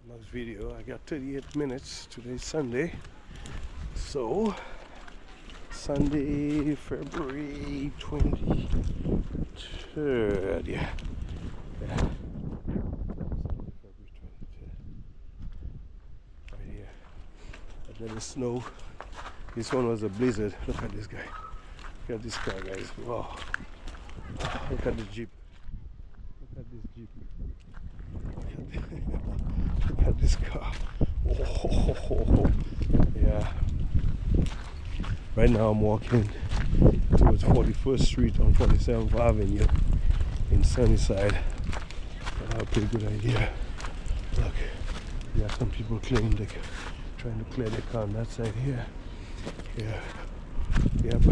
Next video. I got 38 minutes. Today's Sunday. So, Sunday, February 23rd. Yeah. February 23rd. Right here. And then the snow. This one was a blizzard. Look at this guy. Look at this car, guys. Wow. Look at the Jeep. Look at this Jeep. Look at this car. Oh, yeah. Right now I'm walking towards 41st Street on 47th Avenue in Sunnyside. I have a pretty good idea. Look, you got some people trying to clear the car on that side here. Yeah. Yep.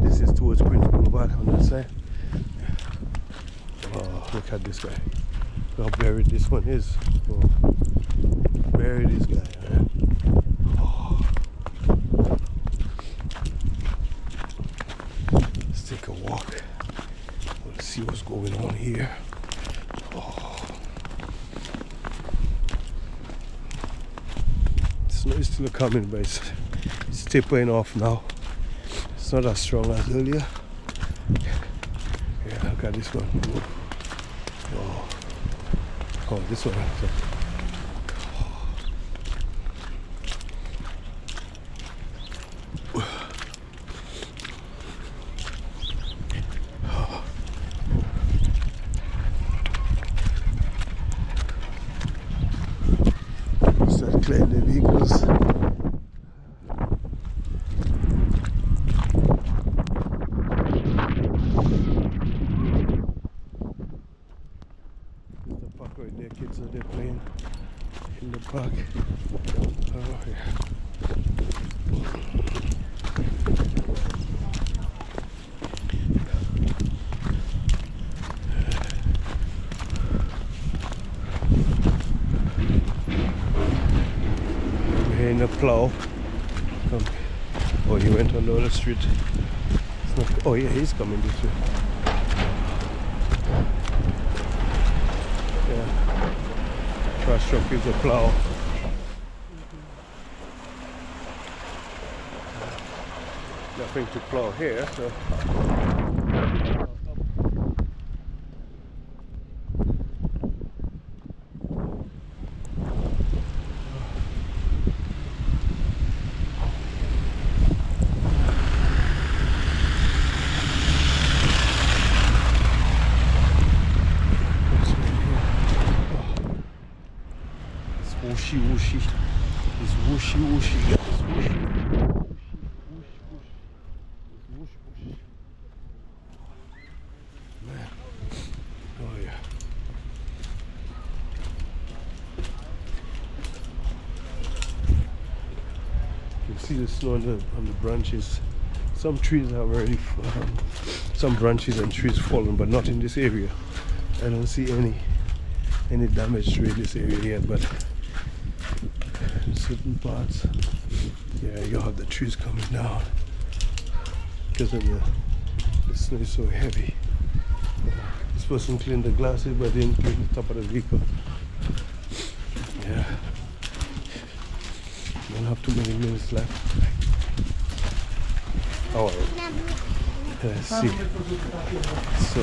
This is towards Prince Boulevard on that side. Oh, look at this guy. Look how buried this one is. Oh, bury this guy, man. Oh. Let's take a walk. Let's see what's going on here. Oh. Snow is still coming, but it's tapering off now. It's not as strong as earlier. Yeah, look at this one. Oh, oh this one. Start clearing the vehicles. Right there, kids are there playing in the park. Oh yeah. We're here in the plow. Oh, he went on the other street. It's not, oh yeah, he's coming this way. Yeah. Trash truck is a plow. Nothing to plow here, so. Whooshy whooshy. It's whooshy whooshy, guys. Whooshy. Whoosh whoosh. It's whoosh whoosh. Man. Oh yeah. You can see the snow on the branches. Some trees have already some branches and trees fallen, but not in this area. I don't see any damage to this area yet, but in certain parts, yeah, you have the trees coming down because of the snow is so heavy. This person cleaned the glasses, but didn't clean the top of the vehicle. Yeah, don't have too many minutes left. Oh, let's see. So.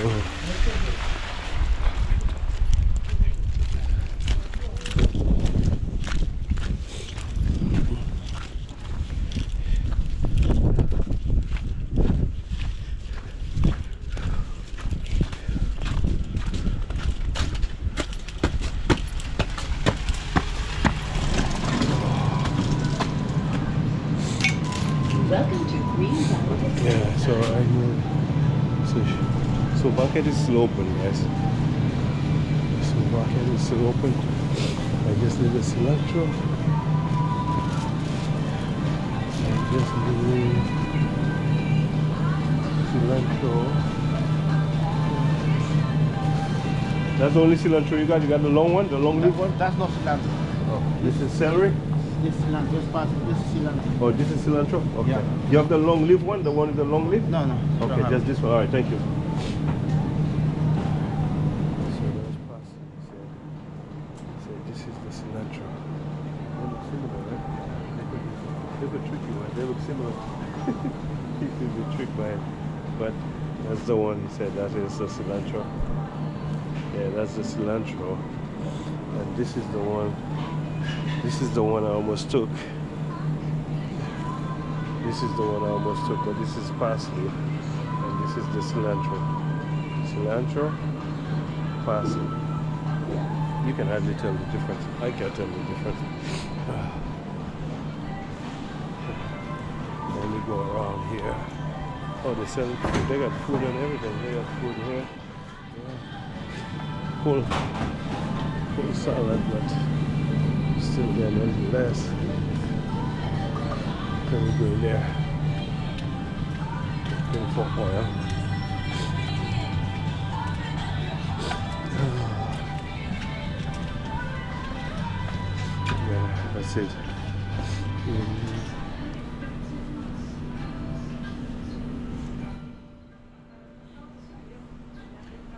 Welcome to Green Valley. Yeah, so I know. So market is still open, guys. So market is still open. I just need a cilantro. I just need cilantro. That's the only cilantro you got? You got the long one, the long leaf one? That's not cilantro. Oh, this is celery? This is cilantro. This is cilantro. Oh, this is cilantro? Okay. Yeah. You have the long leaf one? The one with the long leaf? No, no. Okay, just this one. All right, thank you. So This is the cilantro. They look similar, right? They look tricky one. They look similar. He could be tricked by it. But that's the one he said, that is the cilantro. Yeah, that's the cilantro. And this is the one. This is the one I almost took. This is the one I almost took, but this is parsley. And this is the cilantro. Cilantro, parsley. You can hardly tell the difference. I can't tell the difference. Then we go around here. Oh, they sell food. They got food and everything. They got food here. Yeah. Full salad, but still getting a little less. Can we go in there? Looking for oil. Yeah, that's it.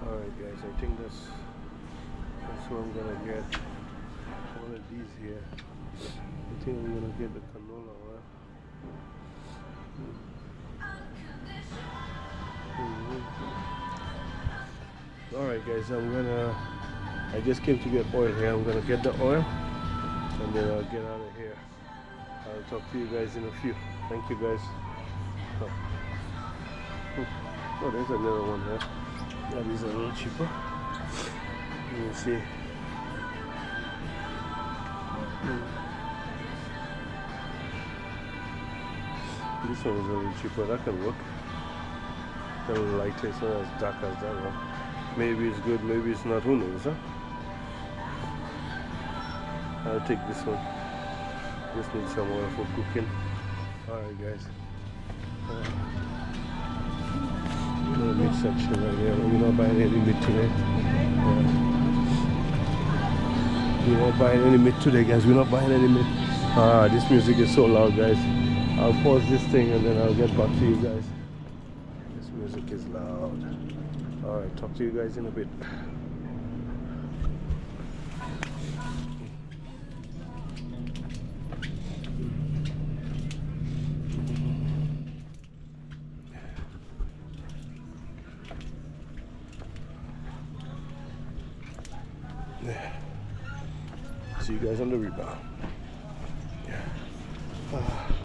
Alright guys, I think that's what I'm gonna get. One of these here. I think I'm gonna get the canola oil. Alright guys, I just came to get oil here. I'm gonna get the oil and then I'll get out of here. I'll talk to you guys in a few. Thank you guys. Oh, there's another one here. That is a little cheaper. You can see. This one is a little cheaper. That can work. A little lighter. It's not as dark as that one. Maybe it's good, maybe it's not. Who knows, huh? I'll take this one. Just need some oil for cooking. Alright guys. The meat section right here. We're not buying any meat today. We're not buying any meat today, guys. We're not buying any meat. Ah, this music is so loud, guys. I'll pause this thing and then I'll get back to you guys. This music is loud. Alright, talk to you guys in a bit. See you guys on the rebound.